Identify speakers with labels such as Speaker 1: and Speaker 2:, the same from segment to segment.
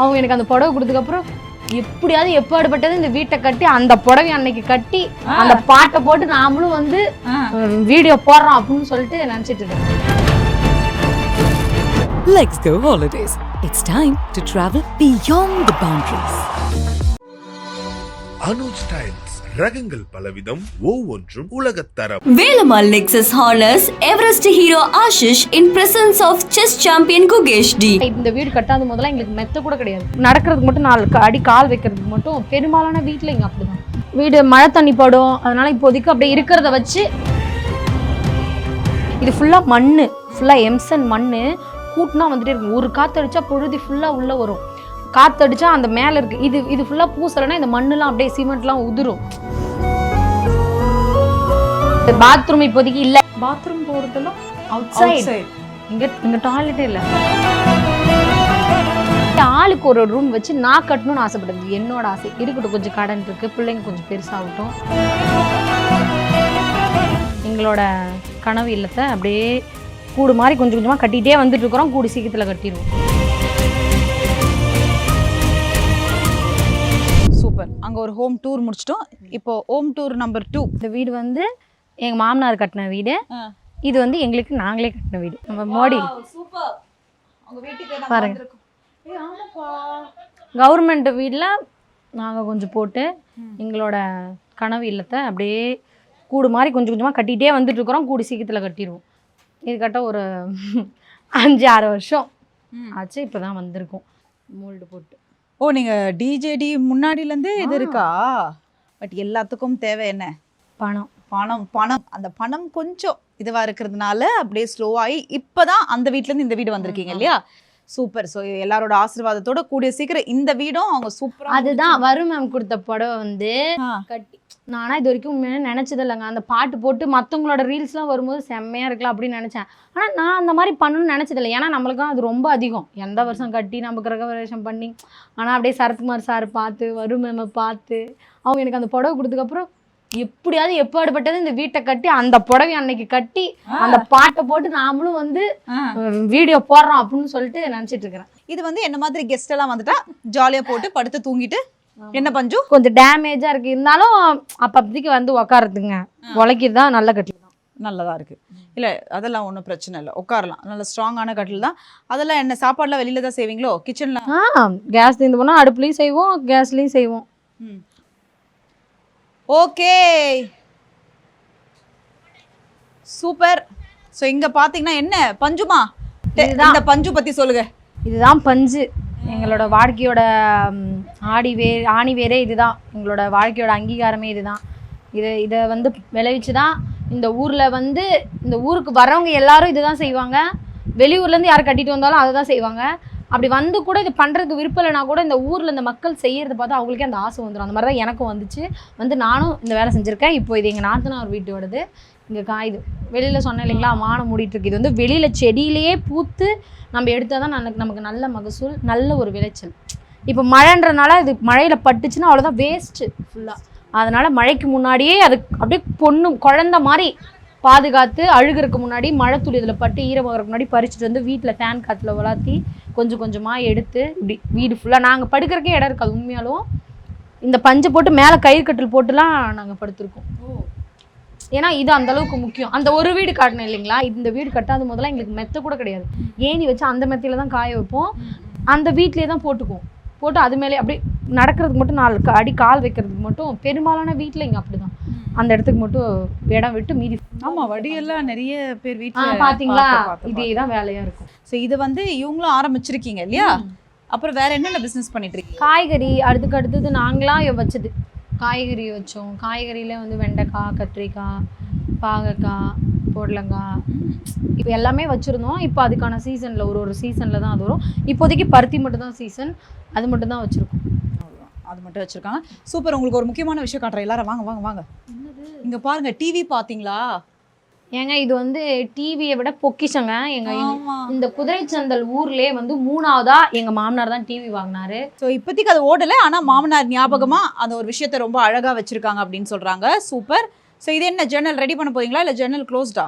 Speaker 1: அவங்க எனக்கு அந்த புடவை கொடுத்ததுக்கப்புறம் எப்படியாவது எப்பாடுபட்டது இந்த வீட்டை கட்டி அந்த புடவை அன்னைக்கு கட்டி அந்த பாட்டை போட்டு நாமளும் வந்து வீடியோ போடுறோம் அப்படின்னு சொல்லிட்டு நினைச்சிட்டு இருக்கேன்.
Speaker 2: Let's go holidays. It's time to travel beyond the boundaries.
Speaker 3: Anuj styles ரகங்கள் பலவிதம் ஒவ்வொன்றும் உலகத்தரம்.
Speaker 4: Velamal Lexus Honors Everest Hero Ashish in presence of chess champion Gugesh D.
Speaker 1: இந்த வீடு கட்டாத முதல்ல எங்களுக்கு மெத்த கூட கிடையாது. நடக்கிறதுக்கு மட்டும் 4 அடி கால் வைக்கிறதுக்கு மட்டும் பெரும்பாலான வீட்டில் இங்கே அப்படிதான். வீடு மழை தண்ணி படும், அதனால இப்போதைக்கு அப்படியே இருக்கிறத வச்சு இது ஃபுல்லாக மண், ஃபுல்லாக எம்சன் மண் கூட்டினா வந்துட்டே இருக்கும். ஒரு காற்றடிச்சா பொழுது ஃபுல்லாக உள்ளே வரும், காற்றடிச்சா அந்த மேலே இருக்கு. இது ஃபுல்லாக பூசலைன்னா இந்த மண்ணெலாம் அப்படியே சிமெண்ட்லாம் உதிரும். பாத்ரூம் இப்போதைக்கு இல்லை. பாத்ரூம் போகிறதெல்லாம் அவுட் சைடு. இங்கே டாய்லெட்டே இல்லை. ஆளுக்கு ஒரு ரூம் வச்சு நான் கட்டணும்னு ஆசைப்படுறது என்னோட ஆசை. இருக்கட்டும், கொஞ்சம் கடன் இருக்கு, பிள்ளைங்க கொஞ்சம் பெருசாகட்டும். எங்களோட கனவு இல்லத்தை அப்படியே கூடு மாதிரி கொஞ்சம் கொஞ்சமாக கட்டிகிட்டே வந்துட்டு இருக்கிறோம். கூடு சீக்கிரத்தில் கட்டிடுவோம்.
Speaker 5: சூப்பர். அங்கே ஒரு ஹோம் டூர் முடிச்சிட்டோம். இப்போ ஹோம் டூர் நம்பர் 2.
Speaker 1: இந்த வீடு வந்து எங்கள் மாமனார் கட்டின வீடு. இது வந்து எங்களுக்கு நாங்களே கட்டின வீடு. நம்ம மோடி பாருங்க, கவர்மெண்ட் வீட்டில் நாங்கள் கொஞ்சம் போட்டு எங்களோட கனவு இல்லத்தை அப்படியே கூடு மாதிரி கொஞ்சம் கொஞ்சமாக கட்டிகிட்டே வந்துட்டு இருக்கிறோம். கூடு சீக்கிரத்தில் கட்டிடுவோம். இது கட்ட ஒரு 5-6 வருஷம் ஆச்சு. இப்போ தான் வந்திருக்கோம் மோல்டு போட்டு.
Speaker 5: ஓ, நீங்கள் டிஜேடி முன்னாடியிலேருந்தே இது இருக்கா? பட் எல்லாத்துக்கும் தேவை என்ன?
Speaker 1: பணம்.
Speaker 5: பணம் பணம். அந்த பணம் கொஞ்சம் இதுவாக இருக்கிறதுனால அப்படியே ஸ்லோவாகி இப்போ தான் அந்த வீட்டிலேருந்து இந்த வீடு வந்திருக்கீங்க இல்லையா? சூப்பர். ஸோ எல்லாரோட ஆசீர்வாதத்தோட கூடிய சீக்கிரம் இந்த வீடும் அவங்க சூப்பராக.
Speaker 1: அதுதான் வரும் மேம் கொடுத்த புடவை வந்து கட்டி. நானா இது வரைக்கும் உண்மையான நினச்சது இல்லைங்க. அந்த பாட்டு போட்டு மற்றவங்களோட ரீல்ஸ்லாம் வரும்போது செம்மையாக இருக்கலாம் அப்படின்னு நினச்சேன். ஆனால் நான் அந்த மாதிரி பண்ணணும்னு நினச்சதில்லை. ஏன்னா நம்மளுக்கும் அது ரொம்ப அதிகம். எந்த வருஷம் கட்டி நம்ம கிரகவரேஷம் பண்ணி, ஆனால் அப்படியே சரத்குமார் சார் பார்த்து வரும் மேமை பார்த்து அவங்க எனக்கு அந்த புடவை கொடுத்ததுக்கப்புறம் எப்படியாவது எப்பாடுபட்டது இந்த வீட்டை கட்டி அந்த புடவை அன்னைக்கு கட்டி அந்த பாட்டை போட்டு நாமளும் வந்து வீடியோ போடுறோம் அப்படின்னு சொல்லிட்டு நினச்சிட்டு இருக்கிறேன்.
Speaker 5: இது வந்து என்ன மாதிரி கெஸ்ட் எல்லாம் வந்துட்டா ஜாலியாக போட்டு படுத்து தூங்கிட்டு என்ன பஞ்சு
Speaker 1: கொஞ்சம் டேமேஜா இருக்கு, இருந்தாலும் அப்போதைக்கு வந்து உக்காரதுங்க உழைக்கிறது தான் நல்ல கட்டில் தான்.
Speaker 5: நல்லதா இருக்கு. இல்லை அதெல்லாம் ஒன்றும் பிரச்சனை இல்லை, உட்காரலாம். நல்ல ஸ்ட்ராங்கான கட்டில் தான். அதெல்லாம் என்ன சாப்பாடுலாம் வெளியில தான் செய்வீங்களோ? கிச்சனில்
Speaker 1: கேஸ் தீர்ந்து போனால் அடுப்புலையும் செய்வோம், கேஸ்லையும் செய்வோம்.
Speaker 5: Okay, super. ஸோ இங்கே பார்த்தீங்கன்னா என்ன பஞ்சுமா, இந்த பஞ்சு பற்றி சொல்லுங்க.
Speaker 1: இதுதான் பஞ்சு. எங்களோட வாழ்க்கையோட ஆணி வேரே இதுதான். எங்களோட வாழ்க்கையோட அங்கீகாரமே இதுதான். இதை வந்து விளைவிச்சு தான் இந்த ஊரில் வந்து இந்த ஊருக்கு வரவங்க எல்லாரும் இதுதான் செய்வாங்க. வெளியூர்லேருந்து யார் கட்டிட்டு வந்தாலும் அதை தான் செய்வாங்க. அப்படி வந்து கூட இது பண்ணுறதுக்கு விருப்பம் இல்லைனா கூட இந்த ஊரில் இந்த மக்கள் செய்கிறத பார்த்தா அவங்களுக்கே அந்த ஆசை வந்துடும். அந்த மாதிரி தான் எனக்கும் வந்துச்சு. வந்து நானும் இந்த வேலை செஞ்சுருக்கேன். இப்போ இது எங்கள் நாத்தனார் வீட்டோடது. இங்கே காயுது. வெளியில் சொன்னேன் இல்லைங்களா, வானம் மூடிட்டுருக்கு. இது வந்து வெளியில் செடியிலேயே பூத்து நம்ம எடுத்தால் தான் நமக்கு நல்ல மகசூல், நல்ல ஒரு விளைச்சல். இப்போ மழைன்றனால இது மழையில் பட்டுச்சுன்னா அவ்வளோதான், வேஸ்ட்டு ஃபுல்லாக. அதனால் மழைக்கு முன்னாடியே அது அப்படியே குழந்த மாதிரி பாதுகாத்து அழுகிறதுக்கு முன்னாடி மழை துளி இதில் பட்டு ஈரமாகறதுக்கு முன்னாடி பறிச்சுட்டு வந்து வீட்டில் ஃபேன் காற்றுல வளர்த்தி கொஞ்சம் கொஞ்சமாக எடுத்து இப்படி வீடு ஃபுல்லாக நாங்கள் படுக்கிறக்கே இடம் இருக்காது. உண்மையாலும் இந்த பஞ்சை போட்டு மேலே கயிறு கட்டில் போட்டுலாம் நாங்கள் படுத்துருக்கோம். ஏன்னா இது அந்த அளவுக்கு முக்கியம். அந்த ஒரு வீடு காட்டணும் இல்லைங்களா, இந்த வீடு கட்டாத முதல்ல எங்களுக்கு மெத்த கூட கிடையாது. ஏணி வச்சு அந்த மெத்தையில தான் காய வைப்போம். அந்த வீட்லேயே தான் போட்டுக்குவோம். போட்டு அது மேலே அப்படியே நடக்கிறதுக்கு மட்டும் 4 அடி கால் வைக்கிறதுக்கு மட்டும் பெரும்பாலான வீட்டில் இங்கே அப்படி தான். அந்த இடத்துக்கு மட்டும் இடம் விட்டு மீதி.
Speaker 5: ஆமாம், வடியெல்லாம் நிறைய பேர் வீட்டில்
Speaker 1: பார்த்தீங்களா, இதே தான் வேலையாக இருக்கும்.
Speaker 5: ஸோ இது வந்து இவங்களும் ஆரம்பிச்சிருக்கீங்க இல்லையா? அப்புறம் வேற என்னென்ன பிஸ்னஸ் பண்ணிட்டு இருக்கீங்க?
Speaker 1: காய்கறி அடுத்தது நாங்களாம் வச்சது. காய்கறி வச்சோம். காய்கறியில் வந்து வெண்டைக்காய், கத்திரிக்காய், பாகக்காய், பொடலங்காய் இப்போ எல்லாமே வச்சுருந்தோம். இப்போ அதுக்கான சீசனில் ஒரு சீசனில் தான் அது வரும். இப்போதைக்கு பருத்தி மட்டும் தான் சீசன், அது மட்டும் தான் வச்சுருக்கோம்.
Speaker 5: அது மட்டும் வச்சுருக்காங்க. சூப்பர். உங்களுக்கு ஒரு முக்கியமான விஷயம் காட்டுறேன். எல்லாரும் வாங்க வாங்க வாங்க. இங்கே பாருங்க, டிவி பார்த்தீங்களா?
Speaker 1: ஏங்க இது வந்து டிவியை விட பொக்கிஷங்க. இந்த குதிரைச்சந்தல் ஊர்லேயே வந்து 3ஆவதா எங்கள் மாமனார் தான் டிவி வாங்கினாரு.
Speaker 5: ஸோ இப்போதைக்கு அது ஓடலை, ஆனால் மாமனார் ஞாபகமாக அந்த ஒரு விஷயத்தை ரொம்ப அழகாக வச்சுருக்காங்க அப்படின்னு சொல்கிறாங்க. சூப்பர். ஸோ இது என்ன ஜன்னல் ரெடி பண்ண போறீங்களா இல்லை ஜன்னல் க்ளோஸ்டா?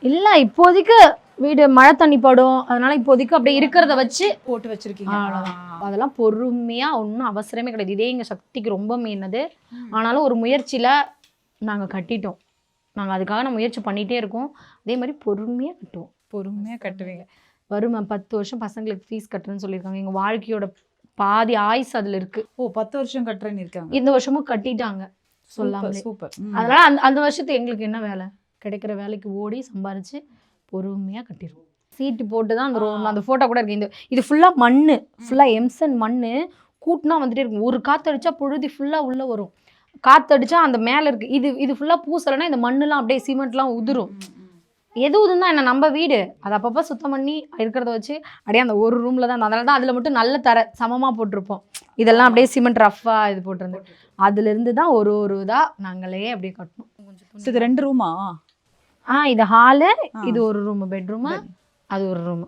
Speaker 1: இல்லை, இப்போதைக்கு வீடு மழை தண்ணி படும், அதனால இப்போதைக்கு அப்படியே இருக்கிறத வச்சு
Speaker 5: போட்டு வச்சிருக்கீங்க.
Speaker 1: அவ்வளவுதான். அதெல்லாம் பொறுமையா, ஒன்றும் அவசரமே கிடையாது. இதே எங்க சக்திக்கு ரொம்ப மீனது. ஆனாலும் ஒரு முயற்சியில நாங்க கட்டிட்டோம். நாங்க அதுக்காக நான் முயற்சி பண்ணிட்டே இருக்கோம். அதே மாதிரி பொறுமையா கட்டுவோம்.
Speaker 5: பொறுமையா கட்டுவீங்க.
Speaker 1: வருமா 10 வருஷம் பசங்களுக்கு ஃபீஸ் கட்டுறேன்னு சொல்லியிருக்காங்க. எங்க வாழ்க்கையோட பாதி ஆயுசு அதுல இருக்கு.
Speaker 5: ஓ 10 வருஷம் கட்டுறேன்னு இருக்காங்க.
Speaker 1: இந்த வருஷமும் கட்டிட்டாங்க சொல்லாமலே.
Speaker 5: சூப்பர்.
Speaker 1: அதனால அந்த வருஷத்துக்கு எங்களுக்கு என்ன வேலை, கிடைக்கிற வேலைக்கு ஓடி சம்பாரிச்சு பொறுமையா கட்டிடுவோம். சீட்டு போட்டு தான் அந்த ஃபோட்டோ கூட இருக்கு. இது ஃபுல்லா மண்ணு, ஃபுல்லா எம்சன் மண்ணு கூட்டினா வந்துட்டே இருக்கும். ஒரு காத்தடிச்சா புழுதி ஃபுல்லா உள்ள வரும். காத்தடிச்சா அந்த மேல இருக்கு. இது ஃபுல்லா பூசலைன்னா இந்த மண்ணுலாம் அப்படியே சிமெண்ட்லாம் உதிரும். எது உதுன்னா என்ன, நம்ம வீடு அதை அப்பப்போ சுத்தம் பண்ணி இருக்கிறத வச்சு அப்படியே அந்த ஒரு ரூம்ல தான். அதனால தான் அதுல மட்டும் நல்ல தர சமமா போட்டிருப்போம். இதெல்லாம் அப்படியே சிமெண்ட் ரஃபா இது போட்டிருந்தோம். அதுல இருந்து தான் ஒரு இதா நாங்களே அப்படியே கட்டணும்.
Speaker 5: இது 2 ரூமா?
Speaker 1: இது ஹாலு, இது ஒரு ரூம் பெட்ரூம், அது ஒரு ரூம்.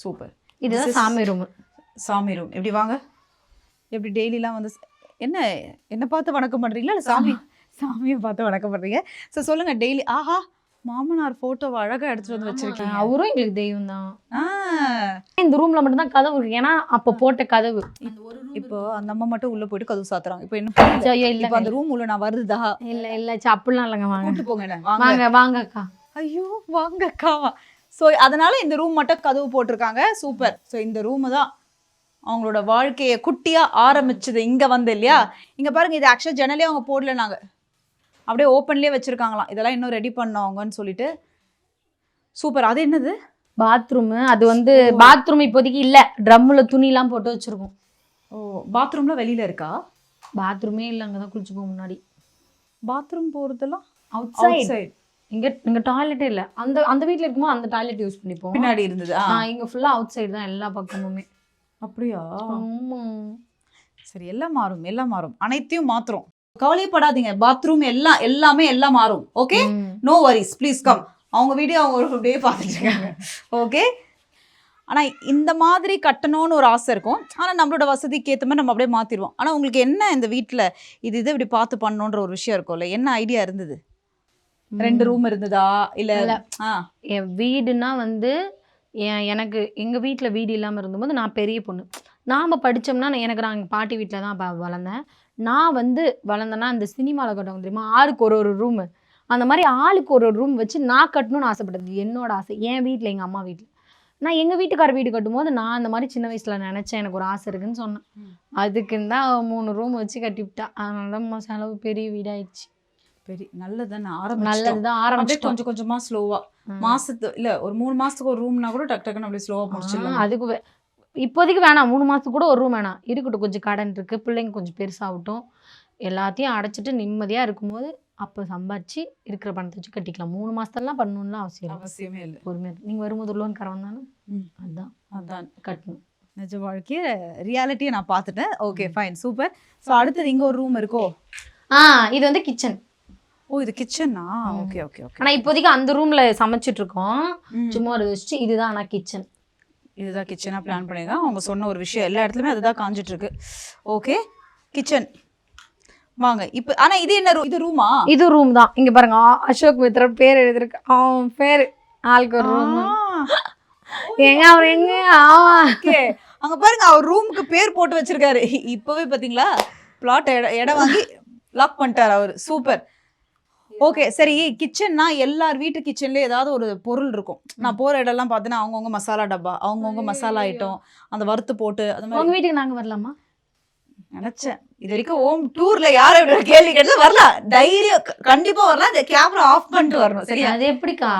Speaker 5: சூப்பர்.
Speaker 1: இதுதான் சாமி ரூம்.
Speaker 5: சாமி ரூம். எப்படி வாங்க, எப்படி டெய்லிலாம் வந்து என்ன பார்த்து வணக்கம் பண்றீங்களா இல்லை சாமியை பார்த்து வணக்கம் பண்றீங்க? ஸோ சொல்லுங்க டெய்லி. ஆஹா, மாமனார் போட்டோவை அழகா எடுத்துட்டு வந்து வச்சிருக்கீங்க.
Speaker 1: அவரும் எங்களுக்கு தெய்வம் தான். இந்த ரூம்ல மட்டும் தான் கதவு இருக்கு, ஏன்னா அப்ப போட்ட கதவு.
Speaker 5: இப்போ அந்த அம்மா மட்டும் உள்ள போயிட்டு கதவு சாத்துறாங்க. இப்போ என்ன
Speaker 1: இல்ல
Speaker 5: அந்த ரூம் உள்ள நான் வருதா?
Speaker 1: இல்ல அப்படிலாம் இல்லைங்க. வாங்க
Speaker 5: போங்க
Speaker 1: வாங்க அக்கா.
Speaker 5: ஐயோ வாங்க அக்கா. ஸோ அதனால இந்த ரூம் மட்டும் கதவு போட்டிருக்காங்க. சூப்பர். ஸோ இந்த ரூம் தான் அவங்களோட வாழ்க்கையை குட்டியா ஆரம்பிச்சது இங்க வந்து இல்லையா? இங்க பாருங்க, இது ஆக்சுவலா ஜன்னலே அவங்க போடல, நாங்க அப்படியே ஓப்பன்லேயே வச்சிருக்காங்களாம். இதெல்லாம் இன்னும் ரெடி பண்ணவங்கன்னு சொல்லிட்டு. சூப்பர். அது என்னது?
Speaker 1: பாத்ரூம். அது வந்து பாத்ரூம் இப்போதைக்கு இல்ல, ட்ரம்ல துணிலாம் போட்டு வச்சிருக்கோம்.
Speaker 5: ஓ பாத்ரூம்ல வெளியில இருக்கா?
Speaker 1: பாத்ரூமே இல்ல, அங்கதான் குளிச்சுப்போம். முன்னாடி
Speaker 5: பாத்ரூம் போறதெல்லாம்
Speaker 1: அவுட் சைடு. இங்க டாய்லெட்டே இல்ல. அந்த வீட்ல இருக்கும்போது அந்த டாய்லெட் யூஸ் பண்ணிப்போம்.
Speaker 5: பின்னாடி இருந்தது.
Speaker 1: இங்க ஃபுல்லா அவுட் சைடு தான் எல்லா பக்கமுமே.
Speaker 5: அப்படியா?
Speaker 1: ஆமா.
Speaker 5: சரி, எல்லாம் மாறும். அனைத்தையும் மாத்துறோம். கவலைப்படாதீங்க. பாத்ரூம் எல்லாமே மாறும். Okay, no worries, please come. அவங்க வீடியோ அவங்க ஒரு டே பார்த்துட்டு இருக்காங்க. ஓகே. ஆனா இந்த மாதிரி கட்டணும்னு ஒரு ஆசை இருக்கும். ஆனா நம்மளோட வசதிக்கு ஏற்ற மாதிரி நம்ம அப்படியே மாத்திடுவோம். ஆனா உங்களுக்கு என்ன இந்த வீட்டுல இது இப்படி பார்த்து பண்ணணுன்ற ஒரு விஷயம் இருக்கும்ல, என்ன ஐடியா இருந்தது? 2 ரூம் இருந்ததா இல்ல?
Speaker 1: என் வீடுனா வந்து எனக்கு எங்கள் வீட்டில் வீடு இல்லாமல் இருந்தபோது நான் பெரிய பொண்ணு. நாம் படித்தோம்னா எனக்கு நான் எங்கள் பாட்டி வீட்டில் தான் வளர்ந்தேன். நான் வந்து வளர்ந்தேன்னா அந்த சினிமாவில் கட்டுவாங்க தெரியுமா, ஆளுக்கு ஒரு ரூமு. அந்த மாதிரி ஆளுக்கு ஒரு ரூம் வச்சு நான் கட்டணும்னு ஆசைப்பட்டது என்னோட ஆசை. என் வீட்டில், எங்கள் அம்மா வீட்டில். நான் எங்கள் வீட்டுக்கார வீடு கட்டும்போது நான் அந்த மாதிரி சின்ன வயசில் நினச்சேன், எனக்கு ஒரு ஆசை இருக்குன்னு சொன்னேன். அதுக்குன்னு தான் 3 ரூம் வச்சு கட்டிவிட்டா. அதனால தான் செலவு பெரிய வீடாயிடுச்சு.
Speaker 5: நல்லதுதான்
Speaker 1: ஆரம்பிச்சு
Speaker 5: கொஞ்சம் கொஞ்சமா ஸ்லோவா இல்ல ஒரு 3 மாசத்துக்கு ஒரு ரூம்னா கூட டக்குன்னு அப்படியே ஸ்லோவா முடிச்சிடலாம்.
Speaker 1: அதுக்கு இப்போதைக்கு வேணாம், 3 மாசத்துக்கு கூட ஒரு ரூம் வேணாம், இருக்கட்டும். கொஞ்சம் கடன் இருக்கு, பிள்ளைங்க கொஞ்சம் பெருசாகட்டும், எல்லாத்தையும் அடைச்சிட்டு நிம்மதியா இருக்கும்போது அப்போ சம்பாதிச்சு இருக்கிற பணத்தை வச்சு கட்டிக்கலாம். 3 மாசத்துலாம் பண்ணணும்லாம் அவசியமே இல்லை. பொறுமையா நீங்க வரும்போது லோன் கரவன் தானே, அதான் கட்டணும்.
Speaker 5: நிஜ வாழ்க்கைய ரியாலிட்டியை நான் பார்த்துட்டேன். Okay fine, super. ஸோ அடுத்தது இங்க ஒரு ரூம் இருக்கோ?
Speaker 1: இது வந்து கிச்சன்.
Speaker 5: ஓ இது கிச்சனா? Okay okay okay.
Speaker 1: ஆனா இப்போதைக்கு அந்த ரூம்ல சமைச்சிட்டு இருக்கோம் சும்மா ஒரு வச்சு. இதுதான் ஆனா கிச்சன்.
Speaker 5: இதுதான் கிச்சனா பிளான் பண்ணிருக்கேன். அவங்க சொன்ன ஒரு விஷயம் எல்லா இடத்துலயுமே அதுதான் காஞ்சிட்டு இருக்கு. ஓகே கிச்சன் வாங்க. இப்போ ஆனா இது என்ன ரூம்? இது ரூமா? இது
Speaker 1: ரூம் தான். இங்க பாருங்க, அசோக் மித்ரா பேர் எழுதிருக்கு. அவன் பேரு ஆளுக்கு ஒரு ரூம். எங்க அவர் எங்க?
Speaker 5: ஓகே அங்க பாருங்க, அவர் ரூமுக்கு பேர் போட்டு வச்சிருக்காரு. இப்பவே பாத்தீங்களா, பிளாட் இடம் வாங்கி லாக் பண்ணிட்டார் அவர். சூப்பர். ஓகே சரி, கிச்சன்னா எல்லார் வீட்டு கிச்சன்லேயே ஏதாவது ஒரு பொருள் இருக்கும். நான் போகிற இடம்லாம் பார்த்தீங்கன்னா அவங்கவுங்க மசாலா டப்பா, அவங்கவுங்க மசாலா ஐட்டம், அந்த வறுத்து போட்டு அது மாதிரி.
Speaker 1: உங்கள் வீட்டுக்கு நாங்கள் வரலாமா
Speaker 5: நினச்சேன். இது வரைக்கும் ஹோம் டூரில் யாரை விட கேள்வி கேட்டது வரலாம், தைரியம் கண்டிப்பாக வரலாம். இந்த கேமரா ஆஃப் பண்ணிட்டு வரணும். சரி
Speaker 1: அது எப்படிக்கா?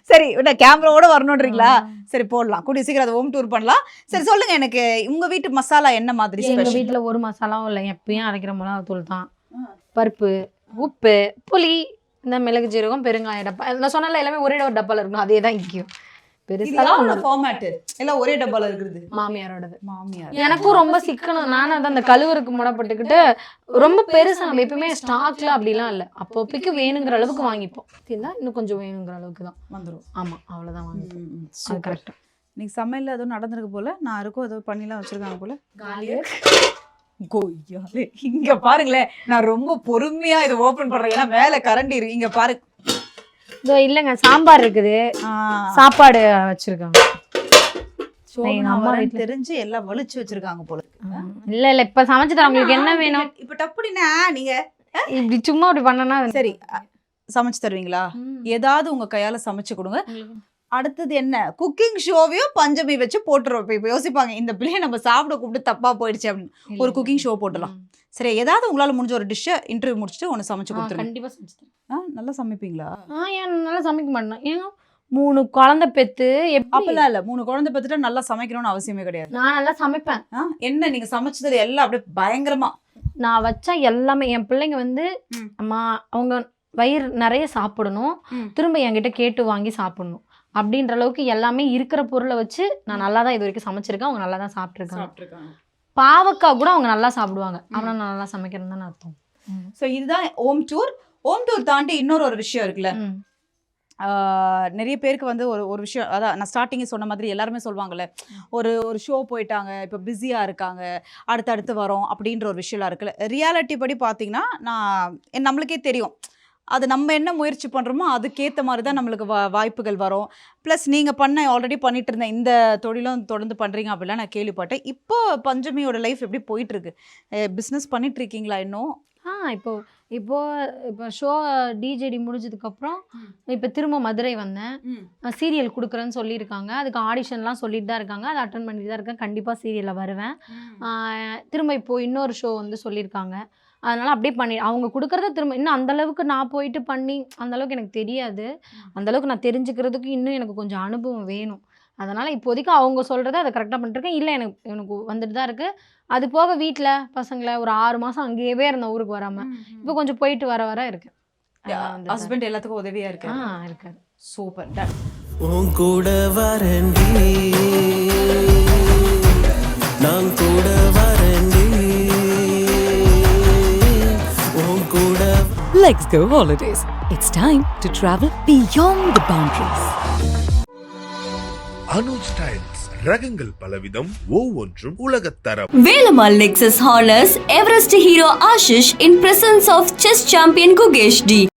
Speaker 5: சரி கேமராவோட வரணுன்றீங்களா? சரி போடலாம், கூடிய சீக்கிரம் அதை ஹோம் டூர் பண்ணலாம். சரி சொல்லுங்க, எனக்கு உங்க வீட்டு மசாலா என்ன மாதிரி?
Speaker 1: எங்கள் வீட்டில் ஒரு மசாலாவும் இல்லை, எப்பயும் அரைக்கிற மிளகாத்தூள் தான், பருப்பு, உப்பு, புளி, இந்த மிளகு ஜீரகம், பெருங்காய டப்பா. நான் சொன்னால எல்லாமே ஒரே ஒரு டப்பால இருக்கும், அதே தான் இங்கேயும்.
Speaker 5: ஒரே டப்பால இருக்குது.
Speaker 1: மாமியாரோடது. மாமியார் எனக்கும் ரொம்ப சிக்கனம். நானும் அதான் அந்த கழுவுறதுக்கு முடப்பட்டுக்கிட்டு ரொம்ப பெருசா நம்ம எப்பவுமே ஸ்டாக்ல அப்படிலாம் இல்லை, அப்பப்போக்கு வேணுங்கிற அளவுக்கு வாங்கிப்போம். இன்னும் கொஞ்சம் வேணுங்கிற அளவுக்கு தான் வந்துடும். ஆமா அவ்வளவுதான் வாங்கிப்போம். கரெக்டா.
Speaker 5: இன்னைக்கு சமையல் எதுவும் நடந்திருக்கு போல, நான் இருக்கும் ஏதோ பண்ணிலாம் வச்சிருக்காங்க போல. கொய்யாலே இங்க பாருங்களேன், நான் ரொம்ப பொறுமையா இதை ஓபன் பண்றேன், ஏன்னா மேல கரண்டி இருக்கு. இங்க பாரு,
Speaker 1: இதோ இல்லைங்க சாம்பார் இருக்குது, சாப்பாடு வச்சிருக்காங்க. எங்க அம்மா
Speaker 5: வீட்டுல தெரிஞ்சு எல்லாம் வலிச்சு வச்சிருக்காங்க போல இருக்கு.
Speaker 1: இல்ல இப்ப சமைச்சு தரேன், உங்களுக்கு என்ன வேணும்?
Speaker 5: இப்ப டப்புடினா நீங்க
Speaker 1: இப்படி சும்மா அப்படி பண்ணனா
Speaker 5: சரி சமைச்சு தருவீங்களா? ஏதாவது உங்க கையால சமைச்சு கொடுங்க. அடுத்தது என்ன குக்கிங் ஷோவையும் பஞ்சமி வச்சு போட்டுருவோம். இப்போ யோசிப்பாங்க இந்த பிள்ளைய நம்ம சாப்பிட கூப்பிட்டு தப்பா போயிடுச்சு அப்படின்னு. ஒரு குக்கிங் ஷோ போட்டுடலாம். சரி ஏதாவது உங்களால முடிஞ்ச ஒரு டிஷ்ஷை இன்டர்வியூ முடிச்சுட்டு ஒன்று சமைச்சு கொடுத்துருங்க.
Speaker 1: கண்டிப்பா சமைச்சு தரேன்.
Speaker 5: நல்லா சமைப்பீங்களா?
Speaker 1: ஏன் நல்லா சமைக்க மாட்டேன். ஏன் 3 குழந்தை பெத்து
Speaker 5: அப்பெல்லாம் இல்ல 3 குழந்தை பெத்துட்டா நல்லா சமைக்கணும்னு அவசியமே கிடையாது.
Speaker 1: நான் நல்லா சமைப்பேன்.
Speaker 5: என்ன நீங்க சமைச்சது எல்லாம் அப்படியே பயங்கரமா
Speaker 1: நான் வச்சா எல்லாமே என் பிள்ளைங்க வந்து அம்மா அவங்க வயிறு நிறைய சாப்பிடணும், திரும்ப என்கிட்ட கேட்டு வாங்கி சாப்பிடணும் அப்படின்ற அளவுக்கு எல்லாமே இருக்கிற பொருளை வச்சு நான் நல்லா தான் இது வரைக்கும் சமைச்சிருக்கேன். அவங்க நல்லா தான் சாப்பிட்ருக்காங்க. பாவக்காய் கூட அவங்க நல்லா சாப்பிடுவாங்க. ஆனால் நான் நல்லா சமைக்கிறேன்னு தான் அர்த்தம்.
Speaker 5: ஸோ இதுதான் ஹோம் டூர். ஹோம் டூர் தாண்டி இன்னொரு விஷயம் இருக்குல்ல, நிறைய பேருக்கு வந்து ஒரு விஷயம், அதான் நான் ஸ்டார்டிங்கே சொன்ன மாதிரி எல்லாருமே சொல்லுவாங்கல்ல, ஒரு ஷோ போயிட்டாங்க, இப்போ பிஸியாக இருக்காங்க, அடுத்தடுத்து வரோம் அப்படின்ற ஒரு விஷயம்லாம் இருக்குல்ல. ரியாலிட்டி படி பார்த்தீங்கன்னா நம்மளுக்கே தெரியும், அது நம்ம என்ன முயற்சி பண்ணுறோமோ அதுக்கேற்ற மாதிரி தான் நம்மளுக்கு வாய்ப்புகள் வரும். ப்ளஸ் நீங்கள் ஆல்ரெடி பண்ணிட்டு இருந்த இந்த தொழிலும் தொடர்ந்து பண்ணுறீங்க அப்படிலாம் நான் கேள்விப்பட்டேன். இப்போ பஞ்சமியோட லைஃப் எப்படி போயிட்டுருக்கு? பிஸ்னஸ் பண்ணிட்டு இருக்கீங்களா இன்னும்?
Speaker 1: இப்போ ஷோ டிஜேடி முடிஞ்சதுக்கப்புறம் இப்போ திரும்ப மதுரை வந்தேன். சீரியல் கொடுக்குறேன்னு சொல்லியிருக்காங்க. அதுக்கு ஆடிஷன்லாம் சொல்லிட்டு தான் இருக்காங்க. அதை அட்டன் பண்ணிட்டு தான் இருக்கேன். கண்டிப்பாக சீரியலில் வருவேன். திரும்ப இப்போது இன்னொரு ஷோ வந்து சொல்லியிருக்காங்க. அதனால் அப்படியே பண்ணி அவங்க கொடுக்குறத திரும்ப இன்னும் அந்தளவுக்கு நான் போயிட்டு பண்ணி அந்தளவுக்கு எனக்கு தெரியாது. அந்தளவுக்கு நான் தெரிஞ்சுக்கிறதுக்கு இன்னும் எனக்கு கொஞ்சம் அனுபவம் வேணும். அதனால் இப்போதைக்கு அவங்க சொல்கிறத அதை கரெக்டாக பண்ணிட்டுருக்கேன். இல்லை எனக்கு வந்துட்டு தான் இருக்குது. அது போக வீட்டில் பசங்களை ஒரு 6 மாதம் அங்கேயே இருந்தேன் ஊருக்கு வராமல். இப்போ கொஞ்சம் போயிட்டு வர இருக்கேன்.
Speaker 5: ஹஸ்பண்ட் எல்லாத்துக்கும் உதவியாக இருக்கு.
Speaker 1: இருக்காரு.
Speaker 5: சூப்பர். டன்.
Speaker 6: உன் கூட வரண்டி நான் கூட வரண்டி உன் கூட.
Speaker 2: Let's go holidays. It's time to travel beyond the boundaries.
Speaker 3: Anuj styles ரகங்கள் பலவிதம், ஒவ்வொன்றும் உலகத்தரம்.
Speaker 4: Velamal Lexus honors Everest hero Ashish in presence of chess champion Gugesh D.